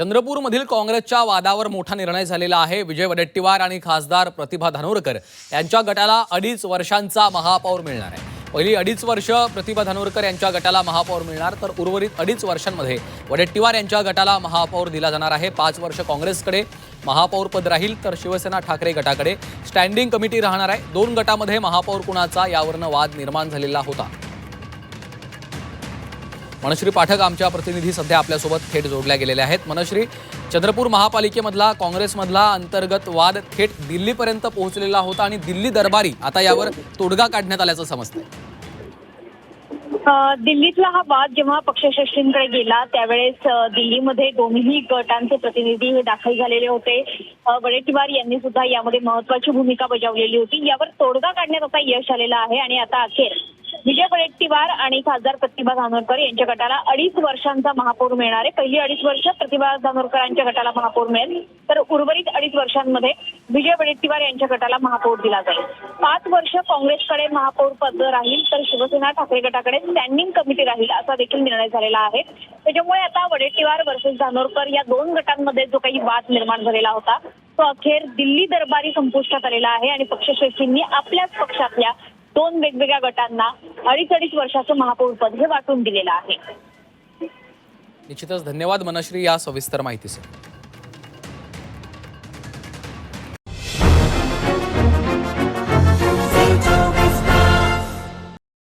चंद्रपूरमधील काँग्रेसच्या वादावर मोठा निर्णय झालेला आहे। विजय वडेट्टीवार आणि खासदार प्रतिभा धानोरकर यांच्या गटाला 2.5 वर्षांचा महापौर मिळणार आहे। पहिली 2.5 वर्ष प्रतिभा धानोरकर यांच्या गटाला महापौर मिळणार, तर उर्वरित 2.5 वर्षांमध्ये वडेट्टीवार यांच्या गटाला महापौर दिला जाणार आहे। 5 वर्ष काँग्रेसकडे महापौर पद राहील, तर शिवसेना ठाकरे गटाकडे स्टँडिंग कमिटी राहणार आहे। 2 गटामध्ये महापौर कुणाचा यावरनं वाद निर्माण झालेला होता। मनश्री पाठक आमच्या प्रतिनिधी सध्या आपल्यासोबत थेट जोडल्या गेलेल्या आहेत। मनश्री, चंद्रपूर महापालिकेमधला काँग्रेसमधला अंतर्गत वाद थेट दिल्लीपर्यंत पोहोचलेला होता आणि दिल्ली दरबारी आता यावर तोडगा काढण्यात आल्याचं समजतंय। दिल्लीतला हा वाद जेव्हा पक्षश्रेष्ठींकडे गेला त्यावेळेस दिल्लीमध्ये दोन्ही गटांचे प्रतिनिधी हे दाखल झालेले होते। वडेट्टीवार यांनी सुद्धा यामध्ये महत्त्वाची भूमिका बजावलेली होती। यावर तोडगा काढण्यात आता यश आलेलं आहे आणि आता अखेर विजय वडेट्टीवार आणि खासदार प्रतिभा धानोरकर यांच्या गटाला 2.5 वर्षांचा महापौर मिळणार आहे। पहिली 2.5 वर्ष प्रतिभा धानोरकरांच्या गटाला महापौर मिळेल, तर उर्वरित 2.5 वर्षांमध्ये विजय वडेट्टीवार यांच्या गटाला महापौर दिला जाईल। 5 वर्ष काँग्रेसकडे महापौर पद राहील, तर शिवसेना ठाकरे गटाकडे स्टँडिंग कमिटी राहील असा देखील निर्णय झालेला आहे। त्याच्यामुळे आता वडेट्टीवार वर्सेस धानोरकर या 2 गटांमध्ये जो काही वाद निर्माण झालेला होता तो अखेर दिल्ली दरबारी संपुष्टात आलेला आहे आणि पक्षश्रेष्ठींनी आपल्याच पक्षातल्या 2 वेगवेगळ्या गटांना 2.5 वर्षाचं महापौर पद हे वाटून दिलेलं आहे। निश्चितच धन्यवाद मनश्री या सविस्तर माहितीसाठी।